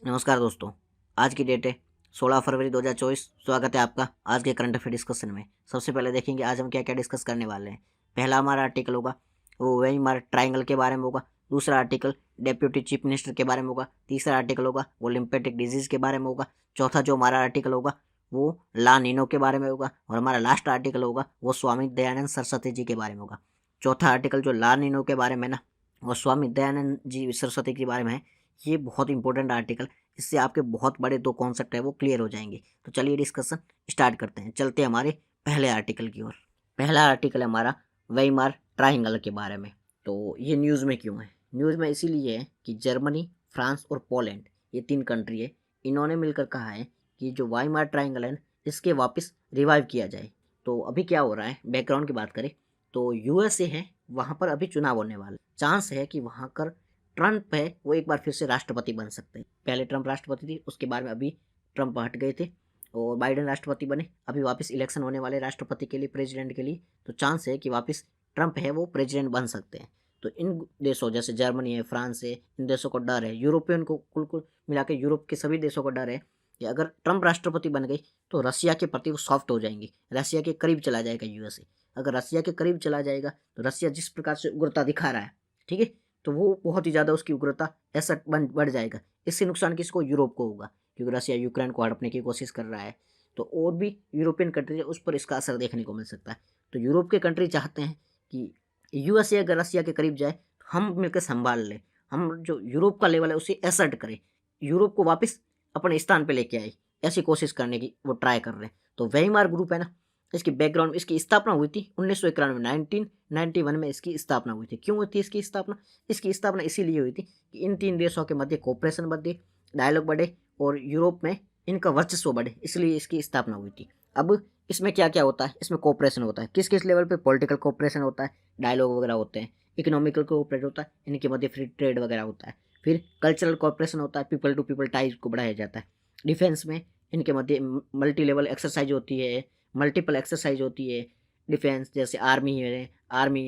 नमस्कार दोस्तों। आज की डेट है 16 फरवरी 2024। स्वागत है आपका आज के करंट अफेयर डिस्कशन में। सबसे पहले देखेंगे आज हम क्या क्या डिस्कस करने वाले हैं। पहला हमारा आर्टिकल होगा वो वेइमार ट्रायंगल के बारे में होगा। दूसरा आर्टिकल डेप्यूटी चीफ मिनिस्टर के बारे में होगा। तीसरा आर्टिकल होगा वो लिम्फेटिक डिजीज के बारे में होगा। चौथा जो हमारा आर्टिकल होगा वो ला नीनो के बारे में होगा। और हमारा लास्ट आर्टिकल होगा वो स्वामी दयानंद सरस्वती जी के बारे में होगा। चौथा आर्टिकल जो ला नीनो के बारे में ना वो स्वामी दयानंद जी सरस्वती के बारे में है। ये बहुत इंपॉर्टेंट आर्टिकल, इससे आपके बहुत बड़े दो कॉन्सेप्ट है वो क्लियर हो जाएंगे। तो चलिए डिस्कशन स्टार्ट करते हैं। चलते हैं हमारे पहले आर्टिकल की ओर। पहला आर्टिकल है हमारा वेइमार ट्रायंगल के बारे में। तो ये न्यूज़ में क्यों है? न्यूज़ में इसीलिए है कि जर्मनी, फ्रांस और पोलैंड ये तीन कंट्री है, इन्होंने मिलकर कहा है कि जो वेइमार ट्रायंगल है इसके वापस रिवाइव किया जाए। तो अभी क्या हो रहा है, बैकग्राउंड की बात करें तो यूएसए है, वहाँ पर अभी चुनाव होने वाला, चांस है कि वहाँ पर ट्रंप है वो एक बार फिर से राष्ट्रपति बन सकते हैं। पहले ट्रंप राष्ट्रपति थे, उसके बाद में अभी ट्रंप हट गए थे और बाइडेन राष्ट्रपति बने। अभी वापस इलेक्शन होने वाले राष्ट्रपति के लिए, प्रेसिडेंट के लिए, तो चांस है कि वापस ट्रंप है वो प्रेसिडेंट बन सकते हैं। तो इन देशों जैसे जर्मनी है, फ्रांस है, इन देशों को डर है, यूरोपियन को कुल मिला के यूरोप के सभी देशों को डर है कि अगर ट्रंप राष्ट्रपति बन गई तो रसिया के प्रति वो सॉफ्ट हो जाएंगे, रसिया के करीब चला जाएगा यूएसए। अगर रसिया के करीब चला जाएगा तो रसिया जिस प्रकार से उग्रता दिखा रहा है, ठीक है, तो वो बहुत ही ज़्यादा उसकी उग्रता ऐसा बढ़ जाएगा। इससे नुकसान किसको? यूरोप को होगा, क्योंकि रसिया यूक्रेन को हड़पने की कोशिश कर रहा है। तो और भी यूरोपियन कंट्री है उस पर इसका असर देखने को मिल सकता है। तो यूरोप के कंट्री चाहते हैं कि यूएसए अगर रसिया के करीब जाए तो हम मिलकर संभाल लें, हम जो यूरोप का लेवल है उसे एसर्ट करें, यूरोप को वापस अपने स्थान पर लेके आए, ऐसी कोशिश करने की वो ट्राई कर रहे हैं। तो वेइमार ग्रुप है ना, इसकी बैकग्राउंड, इसकी स्थापना हुई थी 1991 1991 में इसकी स्थापना हुई थी। क्यों हुई थी इसकी स्थापना? इसकी स्थापना इसीलिए हुई थी कि इन तीन देशों के मध्य कोऑपरेशन बढ़े, डायलॉग बढ़े और यूरोप में इनका वर्चस्व बढ़े, इसलिए इसकी स्थापना हुई थी। अब इसमें क्या क्या होता है? इसमें कोऑपरेशन होता है, किस किस लेवल पे? पॉलिटिकल कोऑपरेशन होता है, डायलॉग वगैरह होते हैं, इकोनॉमिकल कोऑपरेट होता है, इनके मध्य फ्री ट्रेड वगैरह होता है, फिर कल्चरल कोऑपरेशन होता है, पीपल टू पीपल टाइज को बढ़ाया जाता है, डिफेंस में इनके मध्य मल्टी लेवल एक्सरसाइज होती है, मल्टीपल एक्सरसाइज होती है, डिफेंस जैसे आर्मी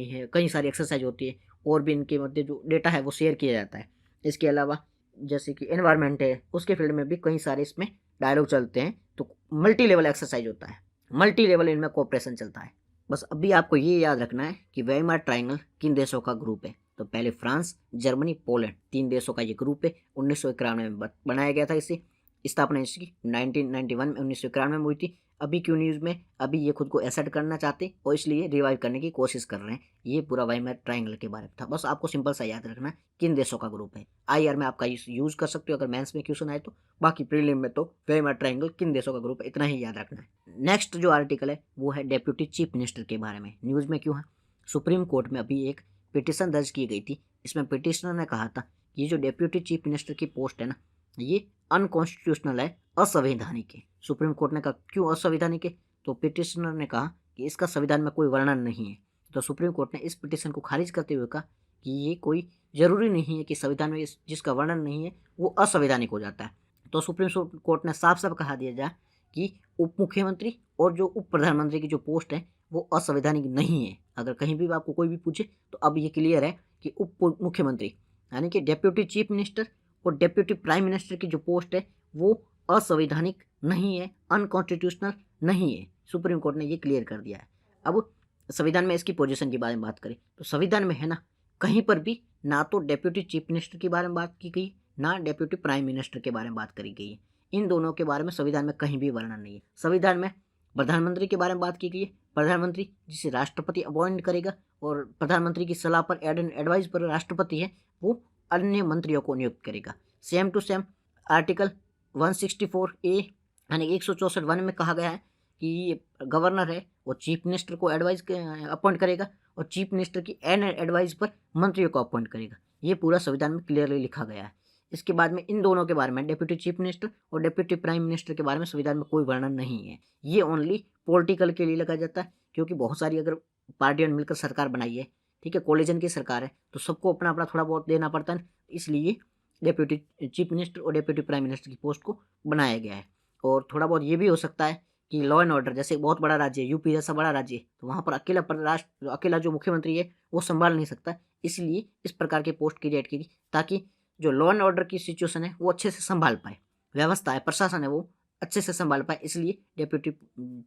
है, कई सारी एक्सरसाइज होती है, और भी इनके मध्य जो डेटा है वो शेयर किया जाता है। इसके अलावा जैसे कि एनवायरनमेंट है, उसके फील्ड में भी कई सारे इसमें डायलॉग चलते हैं। तो मल्टी लेवल एक्सरसाइज होता है, मल्टी लेवल इनमें कोऑपरेशन चलता है। बस अभी आपको ये याद रखना है कि वेइमार ट्रायंगल किन देशों का ग्रुप है। तो पहले फ्रांस, जर्मनी, पोलैंड, तीन देशों का ये ग्रुप है। 1991 में बनाया गया था, इसे स्थापना इसकी 1991 में 1991 में हुई थी। अभी क्यों न्यूज़ में? अभी ये खुद को एसेट करना चाहते और इसलिए रिवाइव करने की कोशिश कर रहे हैं। ये पूरा वेइमार ट्रायंगल के बारे में था। बस आपको सिंपल सा याद रखना किन देशों का ग्रुप है। आईआर में आपका यूज कर सकते हो अगर मेंस में क्वेश्चन आए तो, बाकी प्रीलिम में तो वेइमार ट्रायंगल किन देशों का ग्रुप है इतना ही याद रखना है। नेक्स्ट जो आर्टिकल है वो है डेप्यूटी चीफ मिनिस्टर के बारे में। न्यूज़ में क्यों है? सुप्रीम कोर्ट में अभी एक पिटिशन दर्ज की गई थी। इसमें पिटिशनर ने कहा था कि ये जो डेप्यूटी चीफ मिनिस्टर की पोस्ट है ना, ये अनकॉन्स्टिट्यूशनल है, असंवैधानिक है। सुप्रीम कोर्ट ने कहा क्यों असंवैधानिक है? तो पिटिशनर ने कहा कि इसका संविधान में कोई वर्णन नहीं है। तो सुप्रीम कोर्ट ने इस पिटिशन को खारिज करते हुए कहा कि ये कोई जरूरी नहीं है कि संविधान में जिसका वर्णन नहीं है वो असंवैधानिक हो जाता है। तो सुप्रीम कोर्ट ने साफ साफ कहा दिया जाए कि उप मुख्यमंत्री और जो उप प्रधानमंत्री की जो पोस्ट है वो असंवैधानिक नहीं है। अगर कहीं भी आपको कोई भी पूछे तो अब ये क्लियर है कि उप मुख्यमंत्री यानी कि डेप्यूटी चीफ मिनिस्टर और डेप्यूटी प्राइम मिनिस्टर की जो पोस्ट है वो असंवैधानिक नहीं है, अनकॉन्स्टिट्यूशनल नहीं है। सुप्रीम कोर्ट ने ये क्लियर कर दिया है। अब संविधान में इसकी पोजीशन के बारे में बात करें तो संविधान में है ना, कहीं पर भी ना तो डेप्यूटी चीफ मिनिस्टर के बारे में बात की गई, ना डेप्यूटी प्राइम मिनिस्टर के बारे में बात करी गई है। इन दोनों के बारे में संविधान में कहीं भी वर्णन नहीं है। संविधान में प्रधानमंत्री के बारे में बात की गई है, प्रधानमंत्री जिसे राष्ट्रपति अपॉइंट करेगा, और प्रधानमंत्री की सलाह पर एडवाइस पर राष्ट्रपति है वो अन्य मंत्रियों को नियुक्त करेगा। Same to same article 164A यानी 164(1) में कहा गया है कि ये गवर्नर है वो चीफ मिनिस्टर को एडवाइस अपॉइंट करेगा और चीफ मिनिस्टर की एडवाइस पर मंत्रियों को अपॉइंट करेगा। ये पूरा संविधान में क्लियरली लिखा गया है। इसके बाद में इन दोनों के बारे में, डेप्यूटी चीफ मिनिस्टर और डेप्यूटी प्राइम मिनिस्टर के बारे में संविधान में कोई वर्णन नहीं है। ये ओनली पॉलिटिकल के लिए लगाया जाता है, क्योंकि बहुत सारी अगर पार्टियों ने मिलकर सरकार बनाई है, ठीक है, कोलिजन की सरकार है, तो सबको अपना अपना थोड़ा बहुत देना पड़ता है, इसलिए डेप्यूटी चीफ मिनिस्टर और डेप्यूटी प्राइम मिनिस्टर की पोस्ट को बनाया गया है। और थोड़ा बहुत ये भी हो सकता है कि लॉ एंड ऑर्डर, जैसे बहुत बड़ा राज्य है, यूपी जैसा बड़ा राज्य है, तो वहाँ पर अकेला जो मुख्यमंत्री है वो संभाल नहीं सकता, इसलिए इस प्रकार के पोस्ट क्रिएट की ताकि जो लॉ एंड ऑर्डर की सिचुएशन है वो अच्छे से संभाल पाए, व्यवस्था है, प्रशासन है, वो अच्छे से संभाल पाए, इसलिए डेप्यूटी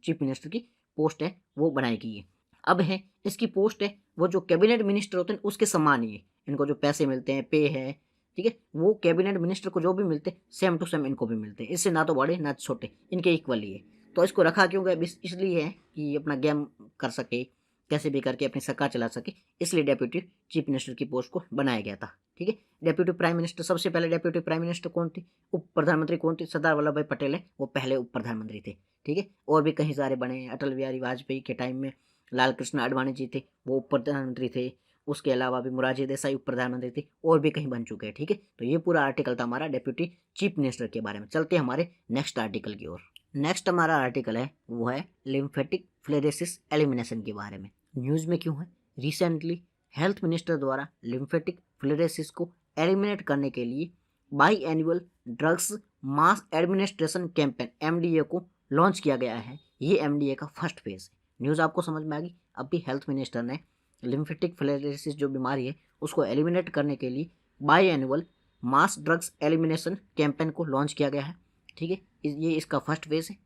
चीफ मिनिस्टर की पोस्ट है वो बनाई गई है। अब है इसकी पोस्ट है वो जो कैबिनेट मिनिस्टर होते हैं उसके समान ही है, इनको जो पैसे मिलते हैं, पे है, ठीक है, वो कैबिनेट मिनिस्टर को जो भी मिलते हैं सेम टू सेम इनको भी मिलते हैं, इससे ना तो बड़े ना छोटे, इनके इक्वल ही है। तो इसको रखा क्यों गया, इसलिए है कि अपना गेम कर सके, कैसे भी करके अपनी सरकार चला सके, इसलिए डेप्यूटी चीफ मिनिस्टर की पोस्ट को बनाया गया था। ठीक है, डेप्यूटी प्राइम मिनिस्टर, सबसे पहले डेप्यूटी प्राइम मिनिस्टर कौन थी, उप प्रधानमंत्री कौन थी, सरदार वल्लभ भाई पटेल है, वो पहले उप प्रधानमंत्री थे। ठीक है, और भी कहीं सारे बने, अटल बिहारी वाजपेयी के टाइम में लाल कृष्ण आडवाणी जी थे, वो उप प्रधानमंत्री थे, उसके अलावा भी मोरारजी देसाई उप प्रधानमंत्री थे, और भी कहीं बन चुके हैं। ठीक है, तो ये पूरा आर्टिकल था हमारा डेप्यूटी चीफ मिनिस्टर के बारे में। चलते हैं हमारे नेक्स्ट आर्टिकल की ओर। नेक्स्ट हमारा आर्टिकल है वो है लिम्फेटिक फ्लेरेसिस एलिमिनेशन के बारे में। न्यूज़ में क्यों है, रिसेंटली हेल्थ मिनिस्टर द्वारा लिम्फेटिक फ्लेरेसिस को एलिमिनेट करने के लिए by annual drugs mass administration campaign MDA को लॉन्च किया गया है। ये एमडीए का फर्स्ट फेज है। न्यूज़ आपको समझ में आ गई। अब भी हेल्थ मिनिस्टर ने लिम्फेटिक फ्लेरेसिस जो बीमारी है उसको एलिमिनेट करने के लिए by annual mass drugs elimination campaign को लॉन्च किया गया है। ठीक है, ये इसका फर्स्ट फेज है।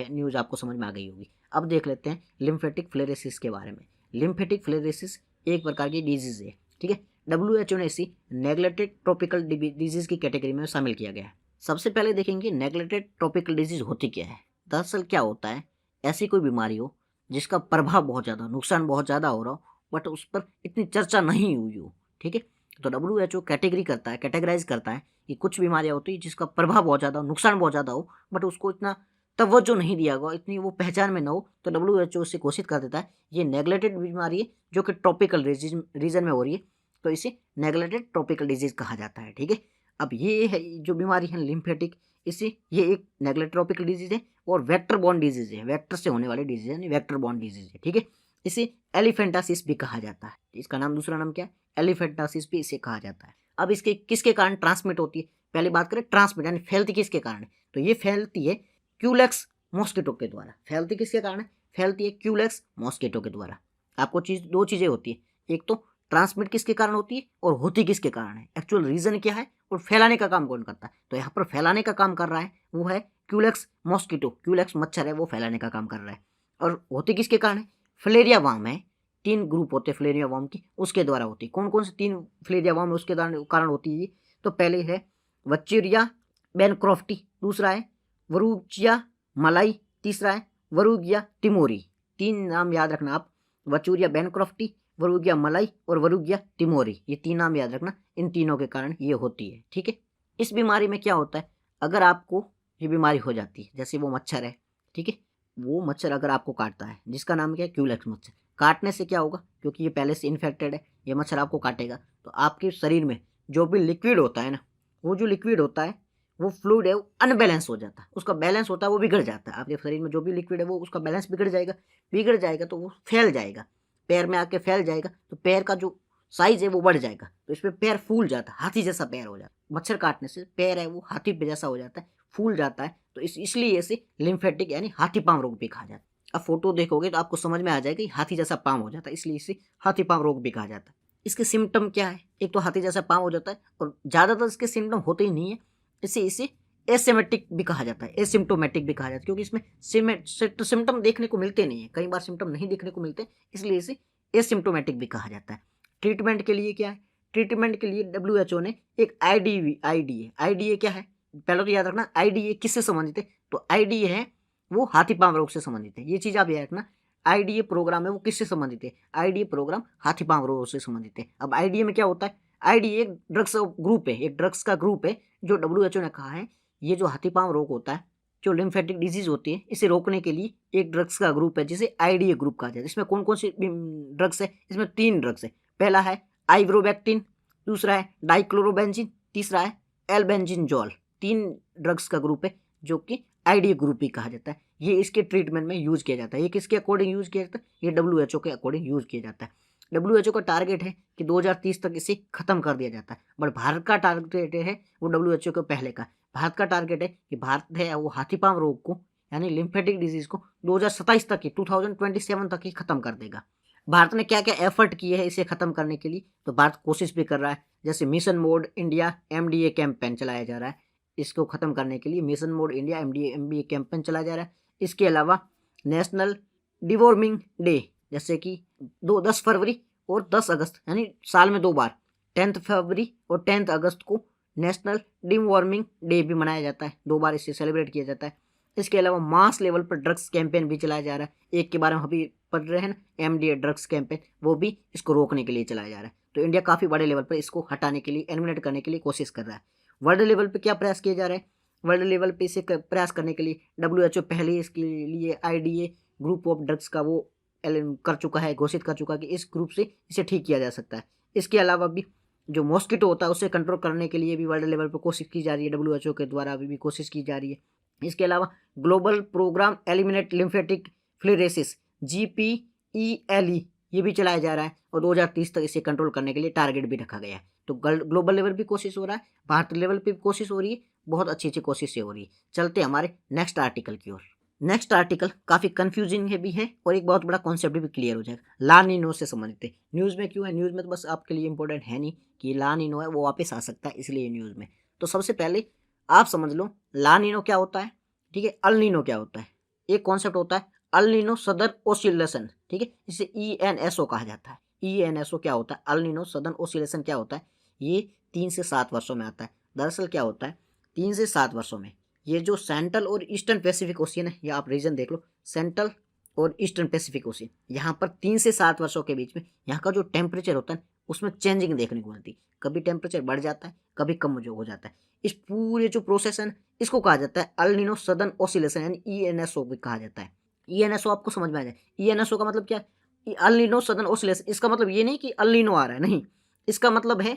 न्यूज़ आपको समझ में आ गई होगी। अब देख लेते हैं लिम्फेटिक फ्लेरेसिस के बारे में। लिम्फेटिक फ्लेरेसिस एक प्रकार की डिजीज़ है। ठीक है, WHO ने इसी नेग्लेक्टेड ट्रॉपिकल डिजीज़ की कैटेगरी में शामिल किया गया है। सबसे पहले देखेंगे नेग्लेक्टेड ट्रॉपिकल डिजीज़ होती क्या है। दरअसल क्या होता है, ऐसी कोई बीमारी हो जिसका प्रभाव बहुत ज़्यादा, नुकसान बहुत ज़्यादा हो रहा हो, बट उस पर इतनी चर्चा नहीं हुई हो। ठीक है, तो WHO कैटेगराइज करता है कि कुछ बीमारियाँ होती हैं जिसका प्रभाव बहुत ज़्यादा हो, नुकसान बहुत ज़्यादा हो, बट उसको इतना तवज्जो नहीं दिया गया, इतनी वो पहचान में न हो, तो WHO से घोषित कर देता है ये नेग्लेक्टेड बीमारी है जो कि ट्रॉपिकल रीजन में हो रही है, तो इसे नेग्लेक्टेड ट्रॉपिकल डिजीज़ कहा जाता है। ठीक है, अब ये है जो बीमारी है लिम्फेटिक, इसे ये एक नेग्लेक्टेड ट्रॉपिकल डिजीज़ है और वेक्टर बॉर्न डिजीज़ है, वेक्टर से होने वाली डिजीज़ है, वेक्टर बॉर्न डिजीज़ है। ठीक है, इसे एलिफेंटासिस भी कहा जाता है। इसका नाम, दूसरा नाम क्या है, एलिफेंटासिस भी इसे कहा जाता है। अब इसके किसके कारण ट्रांसमिट होती है, पहले बात करें ट्रांसमिट यानी फैलती किसके कारण है, तो ये फैलती है क्यूलेक्स मॉस्किटो के द्वारा। फैलती किसके कारण है, फैलती है क्यूलेक्स मॉस्किटो के द्वारा। आपको दो चीज़ें होती है, एक तो ट्रांसमिट किसके कारण होती है और होती किसके कारण है, एक्चुअल रीजन क्या है, और फैलाने का काम कौन करता है। तो यहाँ पर फैलाने का काम कर रहा है वो है क्यूलेक्स मॉस्किटो, क्यूलेक्स मच्छर है वो फैलाने का काम कर रहा है। और होती किसके कारण है, फ्लेरिया वार्म है, 3 ग्रुप होते हैं फ्लेरिया वार्म की, उसके द्वारा होती है। कौन कौन से 3 फ्लेरिया वार्म उसके कारण होती है, तो पहले है वच्चेरिया बेनक्रॉफ्टी, दूसरा है वरूचिया मलाई, तीसरा है वरूगिया टिमोरी। 3 नाम याद रखना आप, वचूरिया बेनक्रॉफ्टी, वरूगिया मलाई और वरूगिया टिमोरी, ये 3 नाम याद रखना, इन तीनों के कारण ये होती है। ठीक है, इस बीमारी में क्या होता है, अगर आपको ये बीमारी हो जाती है, जैसे वो मच्छर है, ठीक है, वो मच्छर अगर आपको काटता है, जिसका नाम क्या है क्यूलेक्स मच्छर, काटने से क्या होगा, क्योंकि ये पहले से इन्फेक्टेड है, ये मच्छर आपको काटेगा, तो आपके शरीर में जो भी लिक्विड होता है ना, वो जो लिक्विड होता है, वो फ्लूइड है, वो अनबैलेंस हो जाता है, उसका बैलेंस होता है वो बिगड़ जाता है। आपके शरीर में जो भी लिक्विड है वो उसका बैलेंस बिगड़ जाएगा तो वो फैल जाएगा, पैर में आके फैल जाएगा, तो पैर का जो साइज है वो बढ़ जाएगा, तो इसमें पैर फूल जाता है, हाथी जैसा पैर हो जाता है। मच्छर काटने से पैर है वो हाथी पे जैसा हो जाता है, फूल जाता है, तो इसलिए इसे लिम्फेटिक यानी हाथी पांव रोग भी कहा जाता है। अब फोटो देखोगे तो आपको समझ में आ जाएगा कि हाथी जैसा पांव हो जाता है, इसलिए इसे हाथी पांव रोग भी कहा जाता है। इसके सिम्टम क्या है, एक तो हाथी जैसा पांव हो जाता है, और ज़्यादातर इसके सिम्टम होते ही नहीं है, इसे एसिम्प्टोमेटिक भी कहा जाता है, एसिम्प्टोमेटिक भी कहा जाता है, क्योंकि इसमें सिम्टम देखने को मिलते नहीं है, कई बार सिम्टम नहीं देखने को मिलते, इसलिए इसे एसिम्प्टोमेटिक भी कहा जाता है। ट्रीटमेंट के लिए क्या है, ट्रीटमेंट के लिए WHO ने एक आईडीए क्या है, पहले तो याद रखना आईडीए किससे संबंधित है, तो आईडीए है वो हाथी पांव रोग से संबंधित है, ये चीज़ आप याद रखना। आईडीए प्रोग्राम है वो किससे संबंधित है, आईडीए प्रोग्राम हाथी पांव रोग से संबंधित है। अब आईडीए में क्या होता है, आईडीए एक ड्रग्स ग्रुप है, एक ड्रग्स का ग्रुप है जो WHO ने कहा है ये जो हाथी पांव रोग होता है, जो लिम्फेटिक डिजीज होती है, इसे रोकने के लिए एक ड्रग्स का ग्रुप है जिसे आईडीए ग्रुप कहा जाता है। इसमें कौन कौन से ड्रग्स है, इसमें 3 ड्रग्स है, पहला है आइवरोबैक्टिन, दूसरा है डाइक्लोरोबेंजिन, तीसरा है एल्बेंजिनजोल। 3 ड्रग्स का ग्रुप है जो कि आईडीए ग्रुप भी कहा जाता है। ये इसके ट्रीटमेंट में यूज किया जाता है। ये किसके अकॉर्डिंग यूज किया जाता है, ये WHO के अकॉर्डिंग यूज किया जाता है। WHO का टारगेट है कि 2030 तक इसे खत्म कर दिया जाता है, बट भारत का टारगेट है वो WHO के पहले का। भारत का टारगेट है कि भारत है वो हाथी पांव रोग को यानी लिम्फेटिक डिजीज को 2027 तक ही 2027 तक ही खत्म कर देगा। भारत ने क्या क्या एफर्ट किए हैं इसे खत्म करने के लिए, तो भारत कोशिश भी कर रहा है। जैसे mission mode India MDA campaign चलाया जा रहा है, इसको खत्म करने के लिए mission mode India MDA campaign चलाया जा रहा है। इसके अलावा नेशनल डिवॉर्मिंग डे, जैसे कि 10 फरवरी और 10 अगस्त, यानी साल में 2 बार 10 फरवरी और 10 अगस्त को नेशनल डिवॉर्मिंग डे भी मनाया जाता है, 2 बार इसे सेलिब्रेट किया जाता है। इसके अलावा मास लेवल पर ड्रग्स कैंपेन भी चलाया जा रहा है। एक के बारे में अभी पढ़ रहे हैं ना, MDA ड्रग्स कैंपेन, वो भी इसको रोकने के लिए चलाया जा रहा है। तो इंडिया काफ़ी बड़े लेवल पर इसको हटाने के लिए, एलिमिनेट करने के लिए कोशिश कर रहा है। वर्ल्ड लेवल पे क्या प्रयास किया जा रहा है, वर्ल्ड लेवल पे इसे प्रयास करने के लिए WHO पहले इसके लिए IDA ग्रुप ऑफ ड्रग्स का वो कर चुका है, घोषित कर चुका है कि इस ग्रुप से इसे ठीक किया जा सकता है। इसके अलावा भी जो मॉस्किटो होता है उसे कंट्रोल करने के लिए भी वर्ल्ड लेवल पर कोशिश की जा रही है, WHO के द्वारा अभी भी कोशिश की जा रही है। इसके अलावा global programme eliminate lymphatic filariasis GPELE ये भी चलाया जा रहा है और 2030 तक इसे कंट्रोल करने के लिए टारगेट भी रखा गया है। तो ग्लोबल लेवल भी कोशिश हो रहा है, भारत लेवल पे भी कोशिश हो रही है, बहुत अच्छी अच्छी कोशिशें हो रही है। चलते हमारे नेक्स्ट आर्टिकल की ओर। नेक्स्ट आर्टिकल काफ़ी कंफ्यूजिंग है भी है और एक बहुत बड़ा कॉन्सेप्ट भी क्लियर हो जाएगा। ला नीनो से संबंधित है। न्यूज़ में क्यों है, न्यूज़ में तो बस आपके लिए इंपॉर्टेंट है नहीं कि ला नीनो है वो वापस आ सकता है, इसलिए न्यूज़ में। तो सबसे पहले आप समझ लो ला नीनो क्या होता है, ठीक है। अल नीनो क्या होता है, एक कॉन्सेप्ट होता है अल नीनो सदर्न ओसिलेशन, ठीक है, इसे ENSO कहा जाता है। ENSO क्या होता है, अल नीनो सदर्न ओसिलेशन क्या होता है, ये 3 से 7 वर्षों में आता है। दरअसल क्या होता है, 3 से 7 वर्षों में ये जो सेंट्रल और ईस्टर्न पैसिफिक ओशियन है, या आप रीजन देख लो, सेंट्रल और ईस्टर्न पैसिफिक ओशियन, यहाँ पर 3 से 7 वर्षों के बीच में यहाँ का जो टेम्परेचर होता है उसमें चेंजिंग देखने को मिलती है। कभी टेम्परेचर बढ़ जाता है, कभी कम जो हो जाता है। इस पूरे जो प्रोसेस है इसको कहा जाता है अल नीनो सदर्न ओसिलेशन, यानी ENSO भी कहा जाता है। ENSO आपको समझ में आ जाए, ENSO का मतलब क्या है, अल नीनो सदर्न ओसिलेशन। इसका मतलब ये नहीं कि अल नीनो आ रहा है, नहीं, इसका मतलब है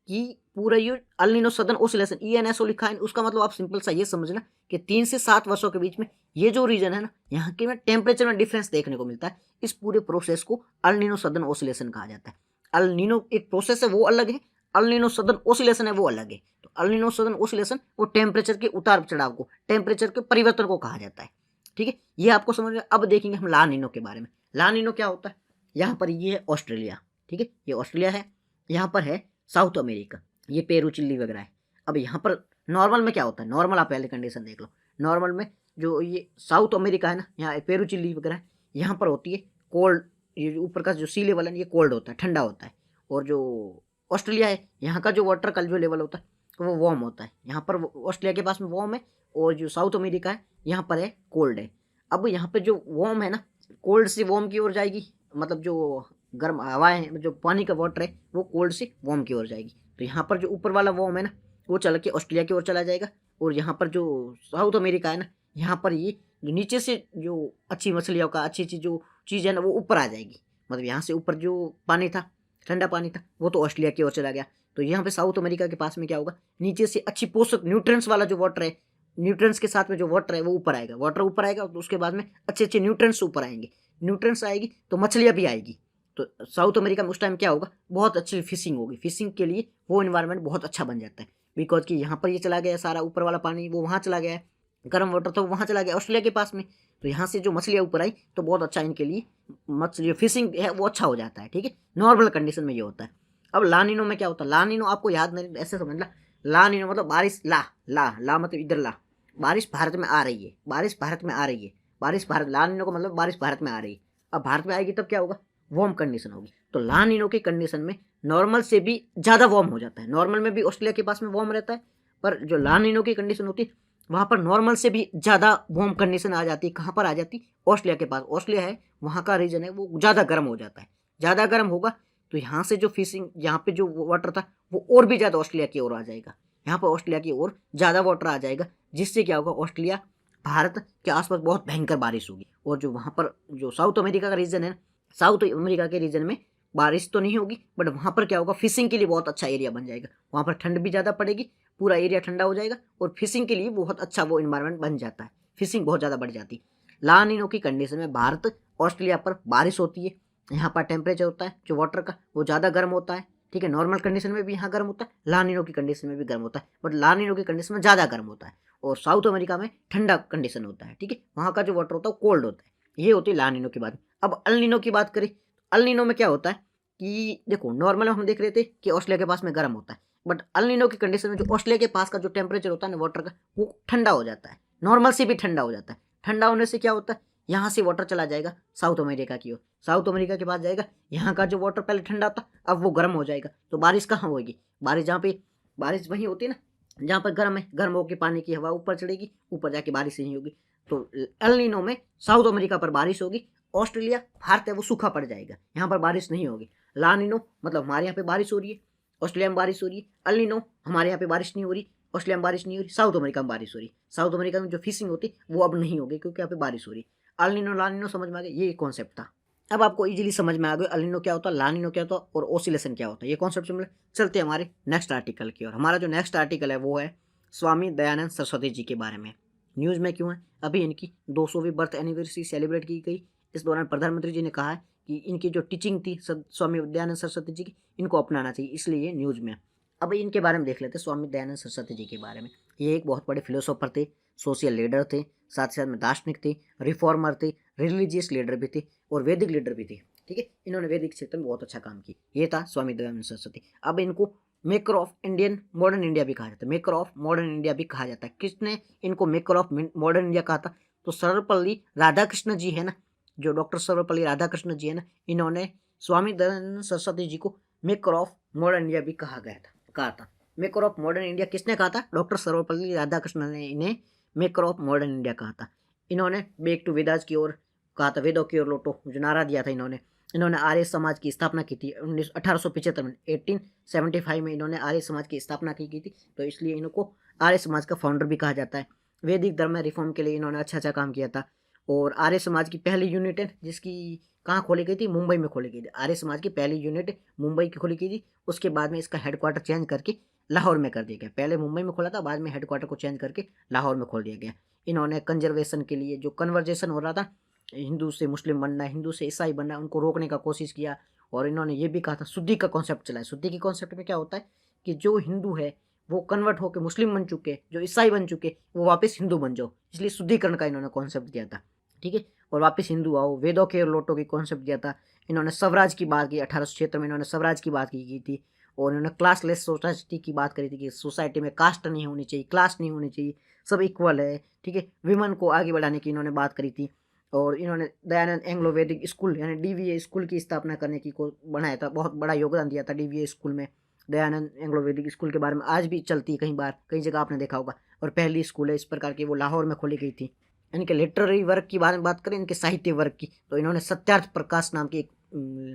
कि पूरा ये El Nino southern oscillation ENSO लिखा है, उसका मतलब आप सिंपल सा ये समझना कि 3 से 7 वर्षों के बीच में ये जो रीजन है ना, यहाँ के में टेम्परेचर में डिफरेंस देखने को मिलता है। इस पूरे प्रोसेस को अल नीनो सदर्न ओसिलेशन कहा जाता है। अल नीनो एक प्रोसेस है वो अलग है, अल नीनो सदर्न ओसिलेशन है वो अलग है। तो अल नीनो सदर्न ओसिलेशन वो टेम्परेचर के उतार चढ़ाव को, टेम्परेचर के परिवर्तन को कहा जाता है, ठीक है। ये आपको समझ में। अब देखेंगे हम ला नीनो के बारे में। ला नीनो क्या होता है, यहाँ पर ये है ऑस्ट्रेलिया, ठीक है, ये ऑस्ट्रेलिया है। यहाँ पर है साउथ अमेरिका, ये पेरू चिल्ली वगैरह है। अब यहाँ पर नॉर्मल में क्या होता है, नॉर्मल आप पहले कंडीशन देख लो। नॉर्मल में जो ये साउथ अमेरिका है ना, यहाँ पेरू चिल्ली वगैरह है, यहाँ पर होती है कोल्ड, ये ऊपर का जो सी लेवल है ये कोल्ड होता है, ठंडा होता है। और जो ऑस्ट्रेलिया है, यहाँ का जो वाटर का जो लेवल होता है वो वार्म होता है। यहाँ पर ऑस्ट्रेलिया के पास में वार्म है, और जो साउथ अमेरिका है यहाँ पर है कोल्ड है। अब यहाँ पे जो वार्म है ना, कोल्ड से वार्म की ओर जाएगी, मतलब जो गर्म हवाएं हैं, जो पानी का वाटर है वो कोल्ड से वार्म की ओर जाएगी। तो यहाँ पर जो ऊपर वाला वार्म है ना, वो चल के ऑस्ट्रेलिया की ओर चला जाएगा। और यहाँ पर जो साउथ अमेरिका है ना, यहाँ पर ये जो नीचे से जो अच्छी मछलियों का अच्छी अच्छी जो चीज़ है ना वो ऊपर आ जाएगी। मतलब यहाँ से ऊपर जो पानी था, ठंडा पानी था, वो तो ऑस्ट्रेलिया की ओर चला गया। तो यहाँ पे साउथ अमेरिका के पास में क्या होगा, नीचे से अच्छी पोषक न्यूट्रिएंट्स वाला जो वाटर है, न्यूट्रिएंट्स के साथ में जो वाटर है वो ऊपर आएगा। वाटर ऊपर आएगा तो उसके बाद में अच्छे अच्छे न्यूट्रिएंट्स ऊपर आएंगे। न्यूट्रिएंट्स आएगी तो मछलियाँ भी आएगी। तो साउथ अमेरिका में उस टाइम क्या होगा, बहुत अच्छी फिशिंग होगी। फिशिंग के लिए वो इन्वायरमेंट बहुत अच्छा बन जाता है, बिकॉज कि यहाँ पर ये चला गया सारा ऊपर वाला पानी, वो वहाँ चला गया है, गर्म वाटर था वो वहाँ चला गया ऑस्ट्रेलिया के पास में। तो यहाँ से जो मछलियाँ ऊपर आई तो बहुत अच्छा इनके लिए मछली फिशिंग है वो अच्छा हो जाता है, ठीक है। नॉर्मल कंडीशन में ये होता है। अब लानिनो में क्या होता है, लानिनो आपको याद नहीं, ऐसे समझ ला, लानिनो मतलब बारिश, ला ला ला मतलब इधर ला, बारिश भारत में आ रही है, बारिश भारत में आ रही है, बारिश भारत, लानिनो का मतलब बारिश भारत में आ रही है। अब भारत में आएगी तब क्या होगा, वार्म कंडीशन होगी। तो लानिनो की कंडीशन में नॉर्मल से भी ज़्यादा वार्म हो जाता है। नॉर्मल में भी ऑस्ट्रेलिया के पास में वार्म रहता है, पर जो लानिनो की कंडीशन होती है वहाँ पर नॉर्मल से भी ज़्यादा वार्म कंडीशन आ जाती है। कहाँ पर आ जाती, ऑस्ट्रेलिया के पास। ऑस्ट्रेलिया है, वहाँ का रीजन है वो ज़्यादा गर्म हो जाता है। ज़्यादा गर्म होगा तो यहाँ से जो फिशिंग, यहाँ पे जो वाटर था वो और भी ज़्यादा ऑस्ट्रेलिया की ओर आ जाएगा। यहाँ पर ऑस्ट्रेलिया की ओर ज़्यादा वाटर आ जाएगा, जिससे क्या होगा, ऑस्ट्रेलिया भारत के आसपास बहुत भयंकर बारिश होगी। और जो वहाँ पर जो साउथ अमेरिका का रीजन है, साउथ अमेरिका के रीजन में बारिश तो नहीं होगी, बट वहाँ पर क्या होगा, फिशिंग के लिए बहुत अच्छा एरिया बन जाएगा। वहाँ पर ठंड भी ज़्यादा पड़ेगी, पूरा एरिया ठंडा हो जाएगा, और फिशिंग के लिए बहुत अच्छा वो इन्वायरमेंट बन जाता है। फिशिंग बहुत ज़्यादा बढ़ जाती है। ला नीनो की कंडीशन में भारत ऑस्ट्रेलिया पर बारिश होती है। यहाँ पर टेम्परेचर होता है जो वाटर का वो ज़्यादा गर्म होता है, ठीक है। नॉर्मल कंडीशन में भी यहाँ गर्म होता है, ला नीनो की कंडीशन में भी गर्म होता है, बट ला नीनो की कंडीशन में ज़्यादा गर्म होता है। और साउथ अमेरिका में ठंडा कंडीशन होता है, ठीक है। वहाँ का जो वाटर होता है वो कोल्ड होता है। ये होती है ला नीनो की बात। अब अल नीनो की बात करें, अल नीनो में क्या होता है कि देखो नॉर्मल हम देख रहे थे कि ऑस्ट्रेलिया के पास में गर्म होता है, बट अल नीनो की कंडीशन में जो ऑस्ट्रेलिया के पास का जो टेम्परेचर होता है ना वाटर का, वो ठंडा हो जाता है, नॉर्मल से भी ठंडा हो जाता है। ठंडा होने से क्या होता है, यहाँ से वाटर चला जाएगा साउथ अमेरिका की ओर, साउथ अमेरिका के पास जाएगा, यहाँ का जो वाटर पहले ठंडा था अब वो गर्म हो जाएगा, तो बारिश कहाँ होगी, बारिश जहाँ पे बारिश वहीं होती है ना जहाँ पर गर्म है, गर्म होकर पानी की हवा ऊपर चढ़ेगी, ऊपर जाके बारिश नहीं होगी। तो एल नीनो में साउथ अमेरिका पर बारिश होगी, ऑस्ट्रेलिया भारत है वो सूखा पड़ जाएगा, यहाँ पर बारिश नहीं होगी। ला नीनो मतलब हमारे यहाँ पे बारिश हो रही है, ऑस्ट्रेलिया में बारिश हो रही है। अल नीनो हमारे यहाँ पे बारिश नहीं हो रही, ऑस्ट्रेलिया में बारिश नहीं हो रही, साउथ अमेरिका में बारिश हो रही। साउथ अमेरिका में जो फिशिंग होती वो अब नहीं होगी क्योंकि यहाँ पे बारिश हो रही। अल नीनो ला नीनो समझ में आ गया, ये कॉन्सेप्ट था। अब आपको इजीली समझ में आ गया अल नीनो क्या होता है, ला नीनो क्या होता है और ओसिलेशन क्या होता है, ये कॉन्सेप्ट समझ। चलते हैं हमारे नेक्स्ट आर्टिकल की ओर। हमारा जो नेक्स्ट आर्टिकल है वो है स्वामी दयानंद सरस्वती जी के बारे में। न्यूज़ में क्यों है, अभी इनकी 200वीं बर्थ एनिवर्सरी सेलिब्रेट की गई। इस दौरान प्रधानमंत्री जी ने कहा है कि इनकी जो टीचिंग थी स्वामी दयानंद सरस्वती जी की, इनको अपनाना चाहिए, इसलिए ये न्यूज़ में। अब इनके बारे में देख लेते हैं स्वामी दयानंद सरस्वती जी के बारे में। ये एक बहुत बड़े फिलोसोफर थे, सोशल लीडर थे, साथ ही साथ में दार्शनिक थे, रिफॉर्मर थे, रिलीजियस लीडर भी थे और वैदिक लीडर भी थे। ठीक है, इन्होंने वैदिक क्षेत्र में बहुत अच्छा काम किया। ये था स्वामी दयानंद सरस्वती। अब इनको maker of Indian modern India भी कहा जाता है, मेकर ऑफ मॉडर्न इंडिया भी कहा जाता है। किसने इनको मेकर ऑफ मॉडर्न इंडिया कहा था, तो सर्वपल्ली राधाकृष्ण जी है ना, जो डॉक्टर सर्वपल्ली राधाकृष्ण जी है ना, इन्होंने स्वामी दयानंद सरस्वती जी को मेकर ऑफ मॉडर्न इंडिया भी कहा था। मेकर ऑफ मॉडर्न इंडिया किसने कहा था, डॉक्टर सर्वपल्ली राधाकृष्ण ने इन्हें मेकर ऑफ मॉडर्न इंडिया कहा था। इन्होंने बैक टू वेदास की ओर कहा था, वेदों की ओर लौटो जो नारा दिया था इन्होंने आर्य समाज की स्थापना की थी 1875 में, 1875 में इन्होंने आर्य समाज की स्थापना की थी, तो इसलिए इनको आर्य समाज का फाउंडर भी कहा जाता है। वैदिक धर्म में रिफॉर्म के लिए इन्होंने अच्छा काम किया था। और आर्य समाज की पहली यूनिट है जिसकी कहाँ खोली गई थी, मुंबई में खोली गई थी। आर्य समाज की पहली यूनिट मुंबई की खोली गई थी। उसके बाद में इसका हेडक्वार्टर चेंज करके लाहौर में कर दिया गया। पहले मुंबई में खोला था, बाद में हेडक्वार्टर को चेंज करके लाहौर में खोल दिया गया। इन्होंने कंजर्वेशन के लिए जो कन्वर्जेशन हो रहा था, हिंदू से मुस्लिम बनना, हिंदू से ईसाई बनना, उनको रोकने का कोशिश किया। और इन्होंने ये भी कहा था शुद्धि का कॉन्सेप्ट चलाया। शुद्धि के कॉन्सेप्ट में क्या होता है कि जो हिंदू है वो कन्वर्ट होकर मुस्लिम बन चुके, जो ईसाई बन चुके वो वापस हिंदू बन जाओ, इसलिए शुद्धिकरण का इन्होंने कॉन्सेप्ट दिया था। ठीक है, और वापस हिंदू आओ, वेदों के लौटो की कॉन्सेप्ट दिया था। इन्होंने स्वराज की बात की, 1876 में इन्होंने स्वराज की बात की थी। और इन्होंने क्लासलेस सोसाइटी की बात करी थी कि सोसाइटी में कास्ट नहीं होनी चाहिए, क्लास नहीं होनी चाहिए, सब इक्वल है। ठीक है, विमेन को आगे बढ़ाने की इन्होंने बात करी थी। और इन्होंने दयानंद एंग्लो वैदिक स्कूल यानी डीवीए स्कूल की स्थापना करने की को बनाया था, बहुत बड़ा योगदान दिया था डीवीए स्कूल में। दयानंद एंग्लो वैदिक स्कूल के बारे में आज भी चलती है, कई जगह आपने देखा होगा। और पहली स्कूल है इस प्रकार की, वो लाहौर में खोली गई थी। इनके लिटरेरी वर्क की बारे में बात करें, इनके साहित्य वर्क की, तो इन्होंने सत्यार्थ प्रकाश नाम की एक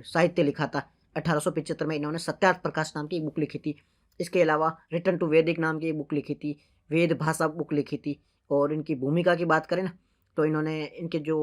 साहित्य लिखा था। 1875 में इन्होंने सत्यार्थ प्रकाश नाम की एक बुक लिखी थी। इसके अलावा रिटर्न टू वैदिक नाम की एक बुक लिखी थी, वेद भाषा बुक लिखी थी। और इनकी भूमिका की बात करें ना, तो इन्होंने इनके जो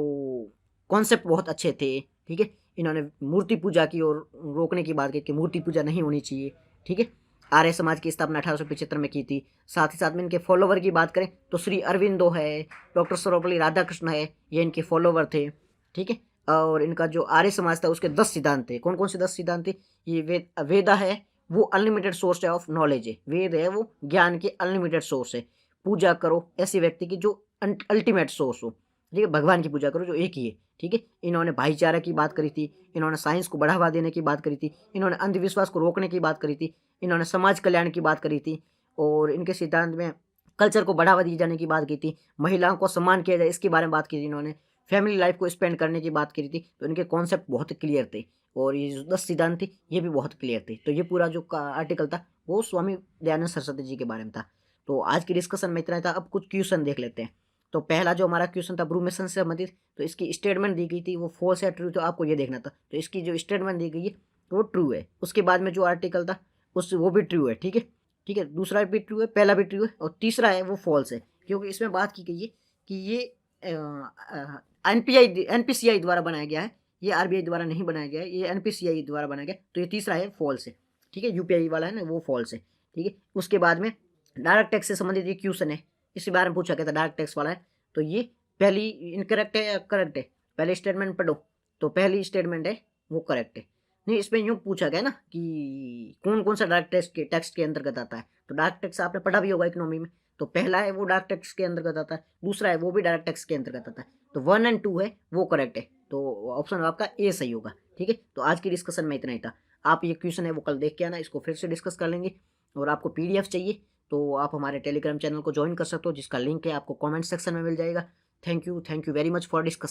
कॉन्सेप्ट बहुत अच्छे थे। ठीक है, इन्होंने मूर्ति पूजा की और रोकने की बात की कि मूर्ति पूजा नहीं होनी चाहिए। ठीक है, आर्य समाज की स्थापना 1875 में की थी। साथ ही साथ में इनके फॉलोवर की बात करें तो श्री अरविंदो है, डॉक्टर सर्वपल्ली राधाकृष्ण है, ये इनके फॉलोवर थे। ठीक है, और इनका जो आर्य समाज था उसके 10 सिद्धांत थे। कौन कौन से 10 सिद्धांत थे, ये वेदा है वो अनलिमिटेड सोर्स है ऑफ नॉलेज है, वेद है वो ज्ञान के अनलिमिटेड सोर्स है। पूजा करो ऐसे व्यक्ति की जो अल्टीमेट सोर्स हो। ठीक है, भगवान की पूजा करो जो एक ही है। ठीक है, इन्होंने भाईचारा की बात करी थी, इन्होंने साइंस को बढ़ावा देने की बात करी थी, इन्होंने अंधविश्वास को रोकने की बात करी थी, इन्होंने समाज कल्याण की बात करी थी। और इनके सिद्धांत में कल्चर को बढ़ावा दिए जाने की बात की थी, महिलाओं को सम्मान किया जाए इसके बारे में बात की थी इन्होंने, फैमिली लाइफ को स्पेंड करने की बात करी थी। तो इनके कॉन्सेप्ट बहुत क्लियर थे और ये जो 10 सिद्धांत थे ये भी बहुत क्लियर थे। तो ये पूरा जो आर्टिकल था वो स्वामी दयानंद सरस्वती जी के बारे में था। तो आज की डिस्कशन में इतना था। अब कुछ क्वेश्चन देख लेते हैं। तो पहला जो हमारा क्वेश्चन था ब्रूमेसन से संबंधित, तो इसकी स्टेटमेंट दी गई थी वो फॉल्स या ट्रू, तो आपको ये देखना था। तो इसकी जो स्टेटमेंट दी गई है तो वो ट्रू है। उसके बाद में जो आर्टिकल था उस वो भी ट्रू है। ठीक है, ठीक है, दूसरा भी ट्रू है, पहला भी ट्रू है, और तीसरा है वो फॉल्स है, क्योंकि इसमें बात की गई है कि ये एनपीसीआई द्वारा बनाया गया है, ये आरबीआई द्वारा नहीं बनाया गया है, ये एनपीसीआई द्वारा बनाया गया। तो ये तीसरा है फॉल्स है। ठीक है, यूपीआई वाला है ना वो फॉल्स है। ठीक है, उसके बाद में डायरेक्ट टैक्स से संबंधित ये क्वेश्चन है, इसी बारे में पूछा गया था, डायरेक्ट टैक्स वाला है। तो ये पहली इनकरेक्ट है या करेक्ट है, पहले स्टेटमेंट पढ़ो। तो पहली स्टेटमेंट है वो करेक्ट है। नहीं, इसमें यूँ पूछा गया ना कि कौन कौन सा डायरेक्ट टैक्स के अंतर्गत आता है, तो डायरेक्ट टैक्स आपने पढ़ा भी होगा इकोनॉमी में। तो पहला है वो डायरेक्ट टैक्स के अंतर्गत आता है, दूसरा है वो भी डायरेक्ट टैक्स के अंतर्गत आता है। तो 1 और 2 है वो करेक्ट है, तो ऑप्शन आपका ए सही होगा। ठीक है, तो आज की डिस्कशन में इतना ही था। आप ये क्वेश्चन है वो कल देख के आना, इसको फिर से डिस्कस कर लेंगे। और आपको पीडीएफ चाहिए तो आप हमारे टेलीग्राम चैनल को ज्वाइन कर सकते हो, जिसका लिंक है आपको कमेंट सेक्शन में मिल जाएगा। Thank you very much for discuss.